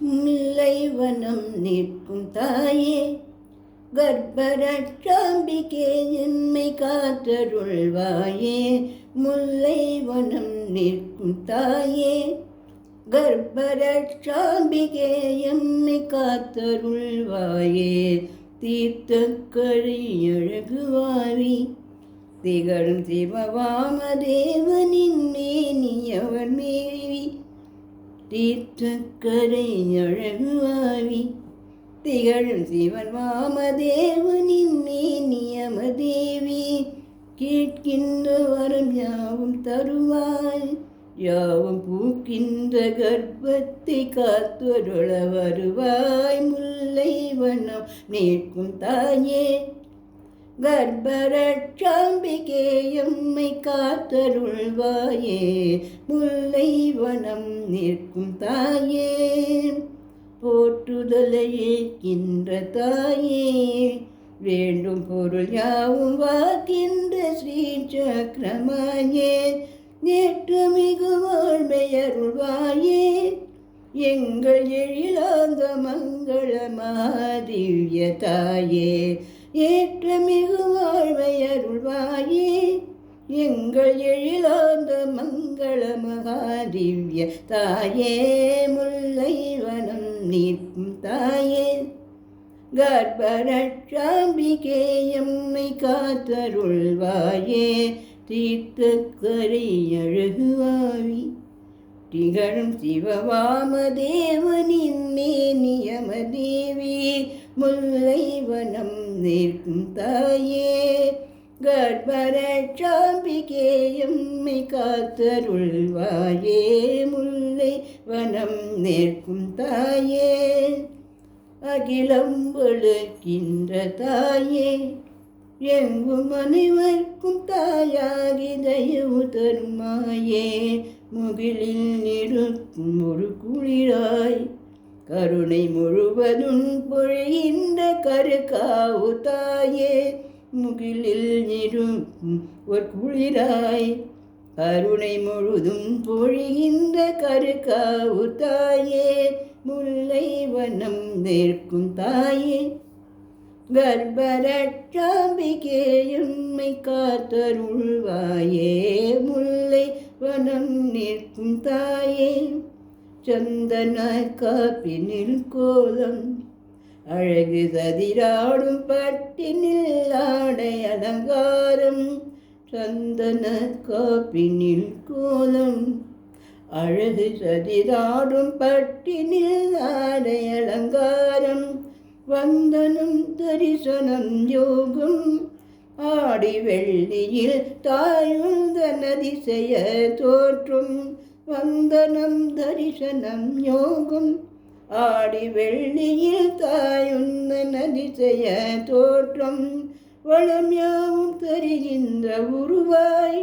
முல்லை வனம் நிற்கும் தாயே, கர்ப்பரட்சாம்பிகே எம்மை காத்தருள்வாயே. முல்லை வனம் நிற்கும் தாயே, கர்ப்பரட்சாம்பிகே எம்மை காத்தருள்வாயே. தீர்த்தக்கரை அழகுவாரி திகழும் சிவவாமதேவனின் மேனியவர் மேவி. தீர்த்தக்கரை அழகுவாவி திகழும் சிவன் வாமதேவனின் மேனியமதேவி. கேட்கின்ற வரம் யாவும் தருவாய், யாவும் பூக்கின்ற கர்ப்பத்தை காத்தொருள வருவாய். முல்லை வனம் நிற்கும் தாயே, கர்ப்பரட்சாம்பிகே எம்மை காத்தருள்வாயே. முல்லை வனம் நிற்கும் தாயே, போற்றுதலை ஏற்கின்ற தாயே. வேண்டும் பொருள் யாவும் வாக்கின்ற ஸ்ரீ சக்கரமாயே. நேற்று மிகு வாழ்மையருள்வாயே, எங்கள் எழிலாந்த மங்கள மகாதிவ்ய தாயே. ஏற்ற மிகு வாழ்வையருள்வாயே, எங்கள் எழிலாந்த மங்கள மகாதிவ்ய தாயே. முல்லை வனம் நிற்கும் தாயே, கர்ப்பரட்சாம்பிகே எம்மை காத்தருள்வாயே. தீர்த்தக்கரை அழகுவாவி திகழும் சிவவாமதேவனின் மேனியமதேவி. முல்லை வனம் நிற்கும் தாயே, கர்ப்பரட்சாம்பிகே எம்மை காத்தருள்வாயே. முல்லை வனம் நிற்கும் தாயே, அகிலம் வளர்க்கின்ற தாயே. எங்கும் அனைவர்க்கும் தாயாகி தயவு தருமாயே. முகிலில் இருக்கும் ஒரு குளிராய், கருணை முழுவதும் பொழிகின்ற கருக்காவு தாயே. முகிலில் இருக்கும் ஒரு குளிராய், கருணை முழுதும் பொழிகின்ற கருக்காவு தாயே. முல்லை வனம் நிற்கும் தாயே, கர்ப்பரட்சாம்பிகே எம்மை காத்தருள்வாயே. முல்லை வனம் நிற்கும் தாயே, சந்தன காப்பினில் கோலம் அழகு சதிராடும் பட்டினில் ஆடை அலங்காரம். சந்தன காப்பினில் கோலம் அழகு சதிராடும் பட்டினில் ஆடை அலங்காரம். வந்தனம் தரிசனம் யோகம் ஆடி வெள்ளியில் தாயுந்தன் அதிசய தோற்றும். வந்தனம் தரிசனம் யோகம் ஆடி வெள்ளியில் தாயுந்தன் அதிசய தோற்றம். வளம் யாவும் தருகின்ற உருவாய்,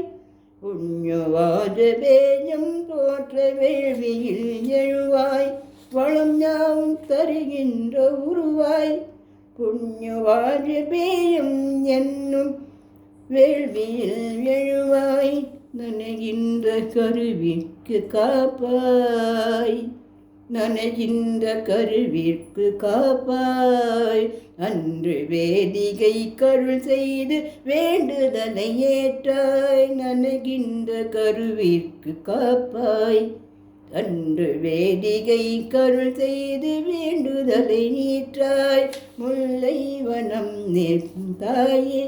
புண்ணியவாஜபேயம் போற்ற வேள்வியில் எழுவாய். வளம் யாவும் தருகின்ற உருவாய், புண்ணியவாஜபேயம் என்னும் வேள்வியில் எழுவாய். நனைகின்ற கருவிற்கு காப்பாய், நனைகின்ற கருவிற்கு காப்பாய். அன்று வேதிகை கருள் செய்து வேண்டுதலை ஏற்றாய். நனைகின்ற கருவிற்கு காப்பாய், அன்று வேதிகை கருள் செய்து வேண்டுதலை நீற்றாய். முல்லை வனம் நிற்கும் தாயே,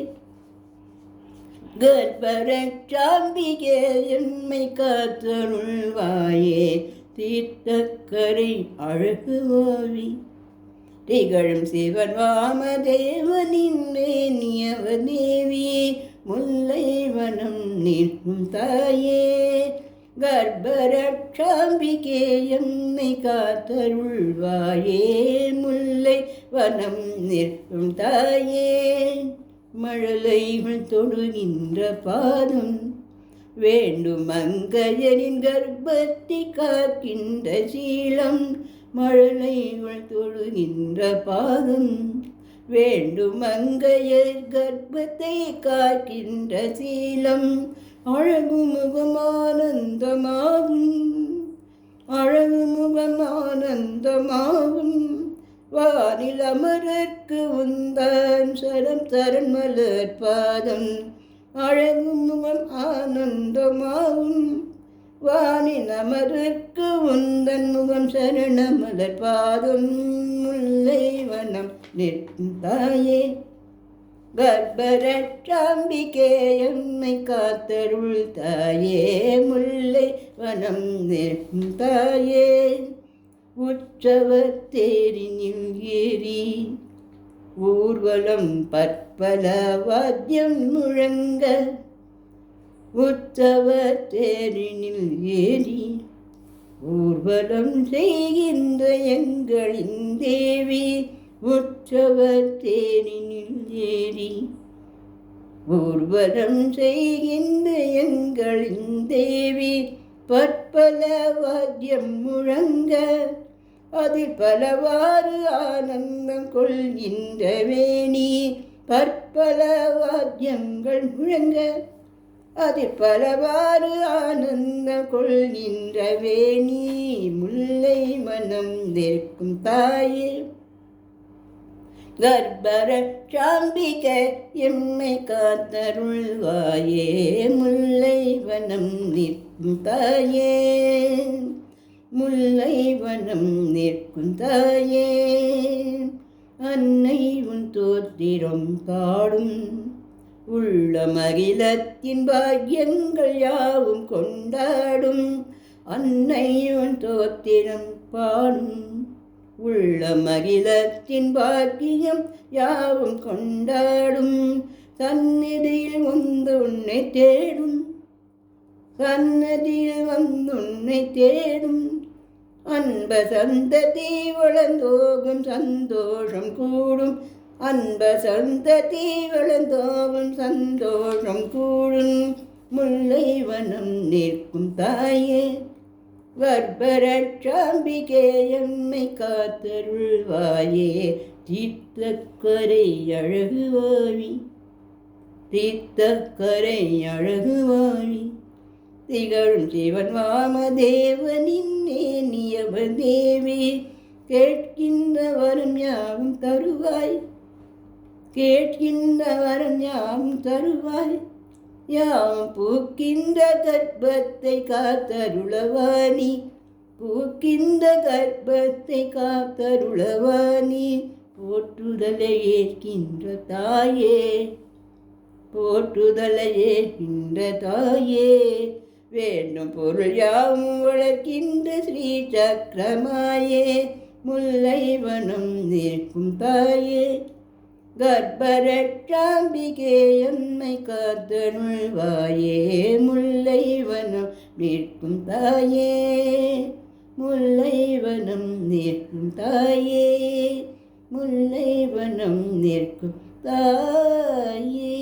கர்ப்பரட்சாம்பிகே எம்மை காத்தருள்வாயே. தீர்த்தக்கரை அழகுவாவி திகழும் சிவன் வாமதேவனின் மேனியவதேவி. முல்லை வனம் நிற்கும் தாயே, கர்ப்பரட்சாம்பிகே எம்மை காத்தருள்வாயே. முல்லை வனம் நிற்கும் தாயே, மழலைகள் தொடுகின்ற பாதம் வேண்டும் மங்கையரின் கர்ப்பத்தை காக்கின்ற சீலம். மழலைகள் தொடுகின்ற பாதம் வேண்டும் மங்கையர் கர்ப்பத்தை காக்கின்ற சீலம். அழகு முகம் ஆனந்தமாகும், அழகு முகம் ஆனந்தமாகும் வானில் அமரர்க்கு உந்தான் சரம் தரன் மலர் பாதம். அழகு முகம் ஆனந்தமாகும் வானில் அமரர்க்கு உந்தன் முகம் சரண மலர் பாதம். முல்லை வனம் நிற்கும் தாயே கர்ப்பரட்சாம்பிகே எம்மை காத்தருள் தாயே. முல்லை வனம் நிற்கும் தாயே உற்சவர் தேரினில் ஏறி ஊர்வலம் பற்பல வாத்தியம் முழங்க. உற்சவர் தேரினில் ஏறி ஊர்வலம் செய்கின்ற எங்களின் தேவி. உற்சவர் தேரினில் ஏறி ஊர்வலம் செய்கின்ற எங்களின் தேவி. பற்பல வாத்தியம் முழங்க அதில் பலவாறு ஆனந்தம் கொள்கின்ற வேணி. பற்பல வாத்தியங்கள் முழங்க அதில் பலவாறு ஆனந்தம் கொள்கின்ற வேணி. முல்லை மனம் நிற்கும் தாயே கர்ப்பரட்சாம்பிகே எம்மை காத்தருள்வாயே. முல்லை வனம் நிற்கும் தாயே முல்லை வனம் நிற்கும் தாயே. அன்னை உன் தோத்திரம் பாடும் உள்ள மகிழத்தின் பாக்கியங்கள் யாவும் கொண்டாடும். அன்னை உன் தோத்திரம் பாடும் உள்ள மகிழத்தின் பாக்கியம் யாவும் கொண்டாடும். சந்நிதியில் வந்து உன்னை தேடும் சன்னதியில் வந்து உன்னை தேடும். அன்ப சந்ததி வளர்ந்தோகும் சந்தோஷம் கூடும். அன்ப சந்ததி வளர்ந்தோகும் சந்தோஷம் கூடும். முல்லை வனம் நிற்கும் தாயே கர்ப்பரட்சாம்பிகே எம்மை காத்தருள்வாயே. தீர்த்தக்கரை அழகுவாவி தீர்த்தக்கரை அழகுவாவி திகழும் சிவன் வாமதேவனின் நேனியவ தேவி. கேட்கின்ற வரம் யாவும் தருவாய் கேட்கின்ற வரம் யாவும் தருவாய். யாவும் பூக்கின்ற கர்ப்பத்தை காத்தருளவாணி பூக்கின்ற கர்ப்பத்தை காத்தருளவாணி. போற்றுதலை ஏற்கின்ற தாயே போற்றுதலை ஏற்கின்ற தாயே. வேண்டும் பொருள் யாவும் வளர்க்கின்ற ஸ்ரீ சக்கரமாயே. முல்லை வனம் நிற்கும் தாயே கர்ப்பரட்சாம்பிகே எம்மை காத்தருள்வாயே. முல்லை வனம் நிற்கும் தாயே முல்லை வனம் நிற்கும் தாயே முல்லை வனம் நிற்கும் தாயே.